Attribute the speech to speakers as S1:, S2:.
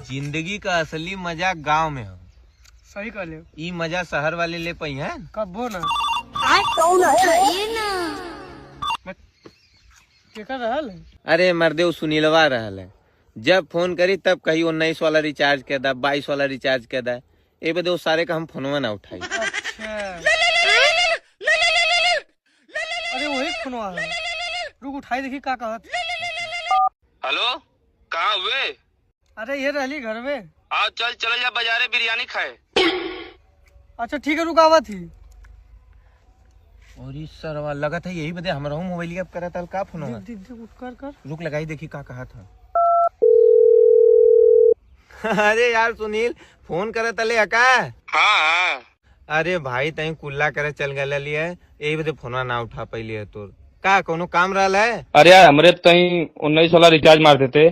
S1: जिंदगी का असली मजा गांव में हो।
S2: सही कहले।
S1: ई मजा शहर वाले ले पई है
S2: कबो ना। केकर रहल है?
S1: अरे मर्दे सुनीलवा रहल है। जब फोन करी तब कही 19 वाला रिचार्ज कर दा, 22 वाला रिचार्ज कर दा। ए बदे सारे का हम फोनवा ना उठाई।
S2: अच्छा। अरे वही फोनवा है। रुक उठाई देखी का कहत।
S3: हेलो, कहाँ हुए?
S2: अरे ये रहली घर में।
S3: आओ चल चले जा बाजारे बिरयानी खाए।
S2: अच्छा ठीक है, रुक आवत थी।
S1: और इस सरवा लगा था यही बदे हमरा मोबाइल अब करा था का फोन
S2: देख देख उठ कर
S1: रुक लगाई देखी का कहा था। अरे यार सुनील फोन करे तले अका।
S3: हाँ।
S1: अरे भाई तई कुल्ला करे चल गए लिए यही बदे फोनवा ना उठा पइली है तोर का कोनो काम रहल है।
S3: अरे यार हमरे तो 19 वाला रिचार्ज मार देते।